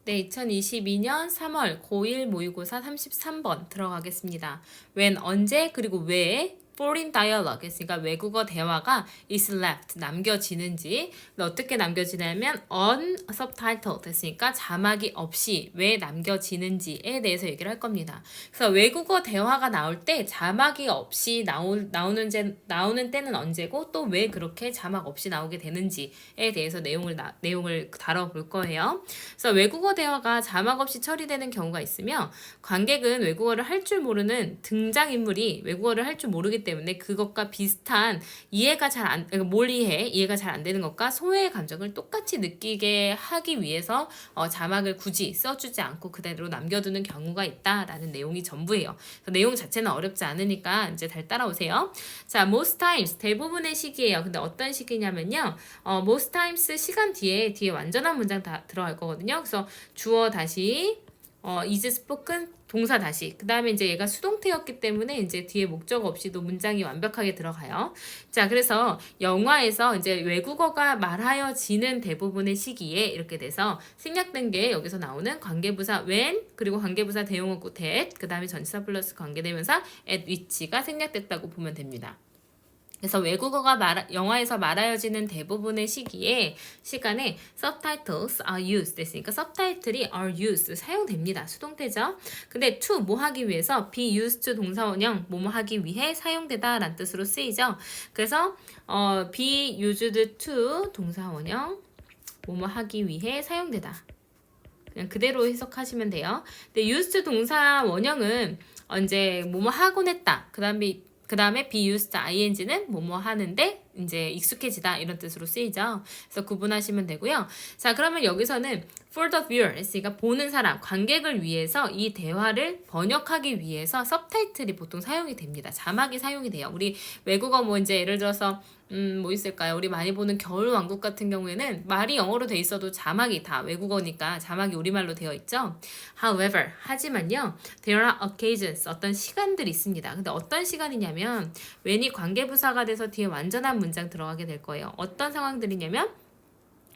네, 2022년 3월 고1 모의고사 33번 들어가겠습니다. when 언제 그리고 왜 foreign dialogue 했으니까 외국어 대화가 is left 남겨지는지 근데 어떻게 남겨지냐면 unsubtitled 했으니까 자막이 없이 왜 남겨지는지에 대해서 얘기를 할 겁니다. 그래서 외국어 대화가 나올 때 자막이 없이 나오는 때는 언제고 또 왜 그렇게 자막 없이 나오게 되는지에 대해서 내용을 다뤄볼 거예요. 그래서 외국어 대화가 자막 없이 처리되는 경우가 있으며 관객은 외국어를 할 줄 모르는 등장인물이 외국어를 할 줄 모르기 때문에 그것과 비슷한 이해가 잘 안 되는 것과 소외의 감정을 똑같이 느끼게 하기 위해서 자막을 굳이 써주지 않고 그대로 남겨두는 경우가 있다라는 내용이 전부예요. 내용 자체는 어렵지 않으니까 이제 잘 따라오세요. 자, most times 대부분의 시기예요. 근데 어떤 시기냐면요. most times 시간 뒤에 완전한 문장 다 들어갈 거거든요. 그래서 주어 다시 is spoken 동사 다시 그 다음에 이제 얘가 수동태였기 때문에 이제 뒤에 목적 없이도 문장이 완벽하게 들어가요. 자, 그래서 영화에서 이제 외국어가 말하여지는 대부분의 시기에 이렇게 돼서 생략된 게 여기서 나오는 관계부사 when 그리고 관계부사 대용어구 that 그 다음에 전치사 플러스 관계대명사 at which가 생략됐다고 보면 됩니다. 그래서 외국어가 영화에서 말하여지는 대부분의 시간에 subtitles are used 됐으니까 subtitle이 are used 사용됩니다. 수동태죠. 근데 to 뭐 하기 위해서 be used 동사원형 뭐뭐 하기 위해 사용되다 라는 뜻으로 쓰이죠. 그래서 be used to 동사원형 뭐뭐 하기 위해 사용되다. 그냥 그대로 해석하시면 돼요. 근데 used 동사 원형은 이제 뭐뭐 하곤 했다. 그 다음에 be used ing는 뭐뭐 하는데 이제 익숙해지다 이런 뜻으로 쓰이죠. 그래서 구분하시면 되고요. 자, 그러면 여기서는 for the viewer 했으니까 보는 사람, 관객을 위해서 이 대화를 번역하기 위해서 서브타이틀이 보통 사용이 됩니다. 자막이 사용이 돼요. 우리 외국어 뭐 이제 예를 들어서 뭐 있을까요? 우리 많이 보는 겨울왕국 같은 경우에는 말이 영어로 돼 있어도 자막이 다 외국어니까 자막이 우리말로 되어 있죠. However, 하지만요. There are occasions, 어떤 시간들이 있습니다. 근데 어떤 시간이냐면 when이 관계부사가 돼서 뒤에 완전한 문장 들어가게 될 거예요. 어떤 상황들이냐면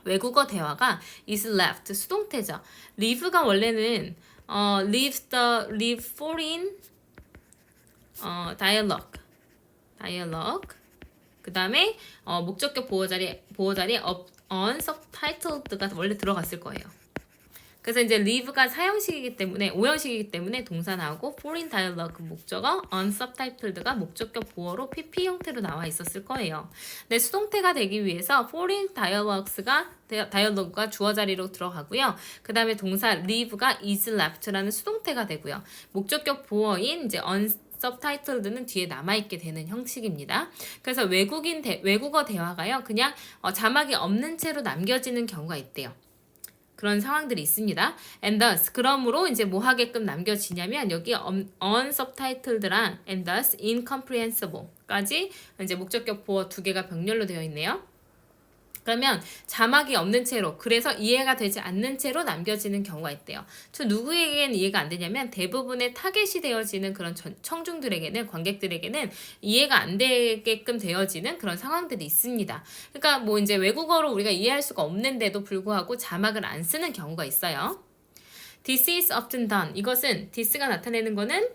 외국어 대화가 is left, 수동태죠. leave가 원래는 leave foreign dialogue 그 다음에 목적격 보호자리 unsubtitled가 원래 들어갔을 거예요. 그래서 이제 leave가 사형식이기 때문에 오형식이기 때문에 동사 나오고 foreign dialogue 목적어 unsubtitled가 목적격 보어로 PP 형태로 나와 있었을 거예요. 근데 수동태가 되기 위해서 foreign dialogue가 주어 자리로 들어가고요. 그 다음에 동사 leave가 is left라는 수동태가 되고요. 목적격 보어인 이제 subtitled는 뒤에 남아있게 되는 형식입니다. 그래서 외국어 대화가요. 그냥 자막이 없는 채로 남겨지는 경우가 있대요. 그런 상황들이 있습니다. And thus, 그러므로 이제 뭐 하게끔 남겨지냐면 여기 unsubtitled랑 and thus incomprehensible까지 이제 목적격 보어 두 개가 병렬로 되어 있네요. 그러면 자막이 없는 채로 그래서 이해가 되지 않는 채로 남겨지는 경우가 있대요. 저 누구에게는 이해가 안 되냐면 대부분의 타겟이 되어지는 그런 청중들에게는 관객들에게는 이해가 안 되게끔 되어지는 그런 상황들이 있습니다. 그러니까 뭐 이제 외국어로 우리가 이해할 수가 없는데도 불구하고 자막을 안 쓰는 경우가 있어요. This is often done. 이것은 this가 나타내는 거는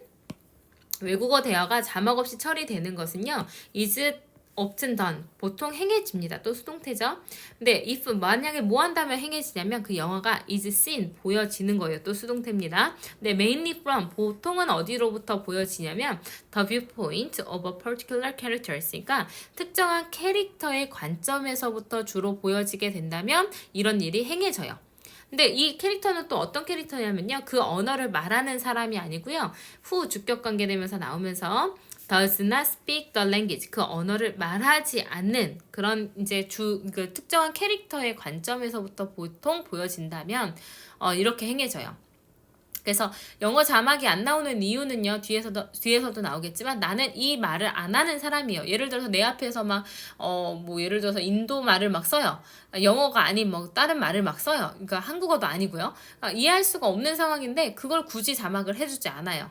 외국어 대화가 자막 없이 처리되는 것은요. is often done 보통 행해집니다. 또 수동태죠. 근데 if 만약에 뭐 한다면 행해지냐면 그 영화가 is seen 보여지는 거예요. 또 수동태입니다. 근데 mainly from 보통은 어디로부터 보여지냐면 the viewpoint of a particular character였으니까 특정한 캐릭터의 관점에서부터 주로 보여지게 된다면 이런 일이 행해져요. 근데 이 캐릭터는 또 어떤 캐릭터냐면요. 그 언어를 말하는 사람이 아니고요. 후 주격 관계되면서 나오면서 does not speak the language 그 언어를 말하지 않는 그런 이제 그 특정한 캐릭터의 관점에서부터 보통 보여진다면 이렇게 행해져요. 그래서 영어 자막이 안 나오는 이유는요. 뒤에서도 나오겠지만 나는 이 말을 안 하는 사람이에요. 예를 들어서 내 앞에서 막 뭐 예를 들어서 인도 말을 막 써요. 영어가 아닌 뭐 다른 말을 막 써요. 그러니까 한국어도 아니고요. 이해할 수가 없는 상황인데 그걸 굳이 자막을 해주지 않아요.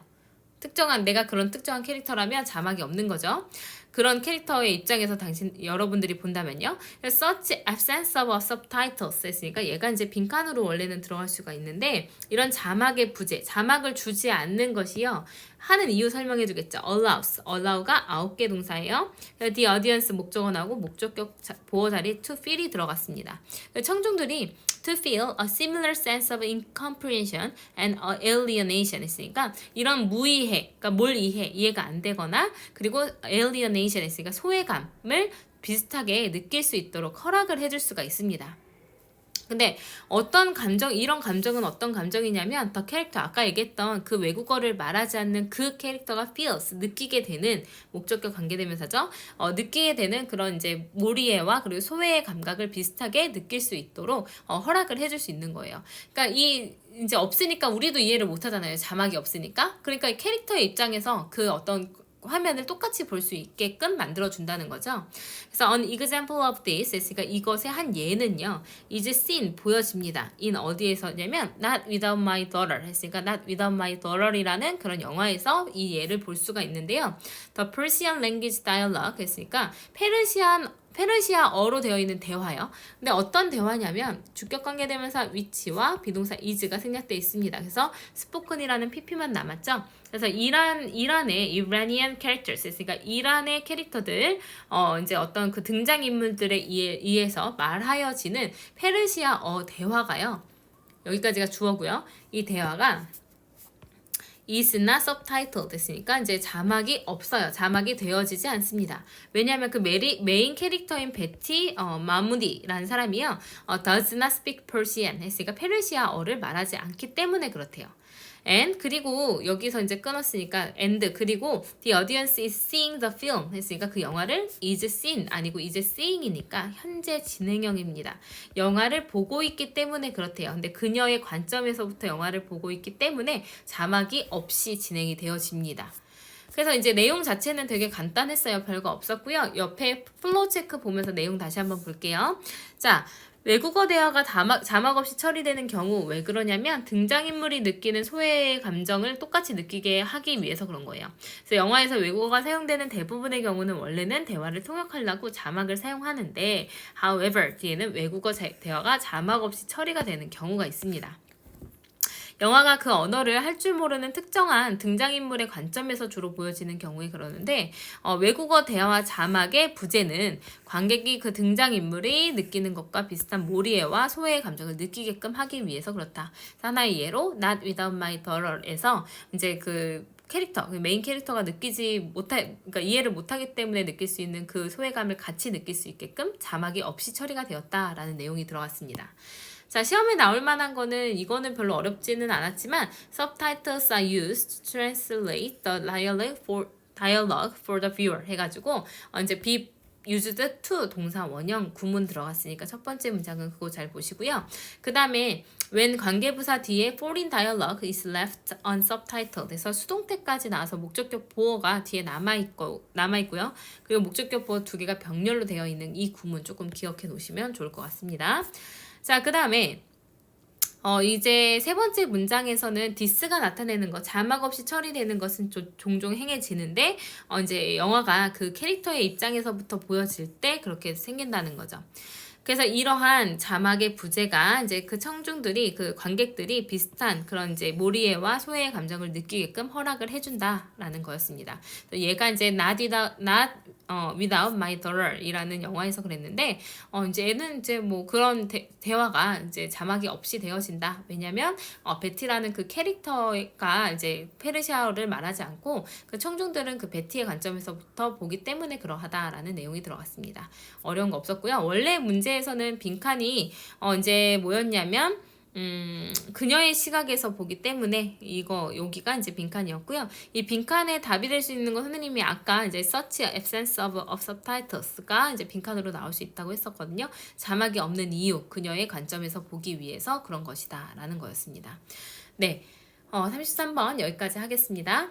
내가 그런 특정한 캐릭터라면 자막이 없는 거죠. 그런 캐릭터의 입장에서 여러분들이 본다면요. Such absence of subtitles 했으니까 얘가 이제 빈칸으로 원래는 들어갈 수가 있는데 이런 자막의 부재, 자막을 주지 않는 것이요. 하는 이유 설명해 주겠죠. allow가 9개 동사예요. the audience 목적어 나오고 목적격 보어 자리에 to feel이 들어갔습니다. 청중들이 to feel a similar sense of incomprehension and alienation 했으니까 이런 무이해, 그러니까 뭘 이해가 안 되거나 그리고 alienation 했으니까 소외감을 비슷하게 느낄 수 있도록 허락을 해줄 수가 있습니다. 근데 이런 감정은 어떤 감정이냐면 더 캐릭터, 아까 얘기했던 그 외국어를 말하지 않는 그 캐릭터가 feels, 느끼게 되는 목적격 관계대명사죠. 느끼게 되는 그런 이제 몰이해와 그리고 소외의 감각을 비슷하게 느낄 수 있도록 허락을 해줄 수 있는 거예요. 그러니까 이제 없으니까 우리도 이해를 못 하잖아요. 자막이 없으니까. 그러니까 이 캐릭터의 입장에서 그 어떤 화면을 똑같이 볼 수 있게끔 만들어준다는 거죠. 그래서 an example of this, 그러니까 이것의 한 예는요. is seen, 보여집니다. in 어디에서냐면 not without my daughter 했으니까 not without my daughter이라는 그런 영화에서 이 예를 볼 수가 있는데요. The Persian language dialogue 했으니까 페르시아어로 되어 있는 대화요. 근데 어떤 대화냐면 주격 관계대명사 위치와 비동사 is가 생략되어 있습니다. 그래서 spoken이라는 pp만 남았죠. 그래서 이란의 Iranian characters, 그러니까 이란의 캐릭터들, 이제 어떤 그 등장인물들에 의해서 말하여지는 페르시아어 대화가요. 여기까지가 주어고요. 이 대화가 is not subtitled 됐으니까 이제 자막이 없어요. 자막이 되어지지 않습니다. 왜냐하면 그 메인 캐릭터인 베티 마무디라는 사람이요. does not speak Persian 했으니까 페르시아어를 말하지 않기 때문에 그렇대요. and 그리고 여기서 이제 끊었으니까 and 그리고 the audience is seeing the film 했으니까 그 영화를 is seen 아니고 is seeing이니까 현재 진행형입니다. 영화를 보고 있기 때문에 그렇대요. 근데 그녀의 관점에서부터 영화를 보고 있기 때문에 자막이 없이 진행이 되어집니다. 그래서 이제 내용 자체는 되게 간단했어요. 별거 없었고요. 옆에 플로우 체크 보면서 내용 다시 한번 볼게요. 자, 외국어 대화가 자막 없이 처리되는 경우 왜 그러냐면 등장인물이 느끼는 소외의 감정을 똑같이 느끼게 하기 위해서 그런 거예요. 그래서 영화에서 외국어가 사용되는 대부분의 경우는 원래는 대화를 통역하려고 자막을 사용하는데 however 뒤에는 외국어 대화가 자막 없이 처리가 되는 경우가 있습니다. 영화가 그 언어를 할 줄 모르는 특정한 등장인물의 관점에서 주로 보여지는 경우에 그러는데 외국어 대화와 자막의 부재는 관객이 그 등장인물이 느끼는 것과 비슷한 몰이해와 소외의 감정을 느끼게끔 하기 위해서 그렇다. 하나의 예로 Not Without My Daughter에서 이제 그 캐릭터, 메인 캐릭터가 그러니까 이해를 못하기 때문에 느낄 수 있는 그 소외감을 같이 느낄 수 있게끔 자막이 없이 처리가 되었다라는 내용이 들어갔습니다. 자, 시험에 나올 만한 거는 이거는 별로 어렵지는 않았지만 subtitles are used to translate the dialogue for the viewer 해가지고 이제 be used to 동사 원형 구문 들어갔으니까 첫 번째 문장은 그거 잘 보시고요. 그 다음에 when 관계부사 뒤에 foreign dialogue is left unsubtitled 해서 수동태까지 나와서 목적격 보어가 뒤에 남아있고요. 그리고 목적격 보어 2개가 병렬로 되어 있는 이 구문 조금 기억해 놓으시면 좋을 것 같습니다. 자, 그 다음에 이제 세 번째 문장에서는 this가 나타내는 것, 자막 없이 처리되는 것은 종종 행해지는데 이제 영화가 그 캐릭터의 입장에서부터 보여질 때 그렇게 생긴다는 거죠. 그래서 이러한 자막의 부재가 이제 그 청중들이, 그 관객들이 비슷한 그런 이제 몰이해와 소외의 감정을 느끼게끔 허락을 해준다라는 거였습니다. 얘가 이제 not without my daughter 이라는 영화에서 그랬는데, 이제 얘는 이제 뭐 그런 대화가 이제 자막이 없이 되어진다. 왜냐면, 베티라는 그 캐릭터가 이제 페르시아어를 말하지 않고 그 청중들은 그 베티의 관점에서부터 보기 때문에 그러하다라는 내용이 들어갔습니다. 어려운 거 없었고요. 원래 문제에서는 빈칸이 이제 뭐였냐면 그녀의 시각에서 보기 때문에 여기가 이제 빈칸이었고요. 이 빈칸에 답이 될 수 있는 건 선생님이 아까 이제 such absence of subtitles가 이제 빈칸으로 나올 수 있다고 했었거든요. 자막이 없는 이유, 그녀의 관점에서 보기 위해서 그런 것이다 라는 거였습니다. 네, 33번 여기까지 하겠습니다.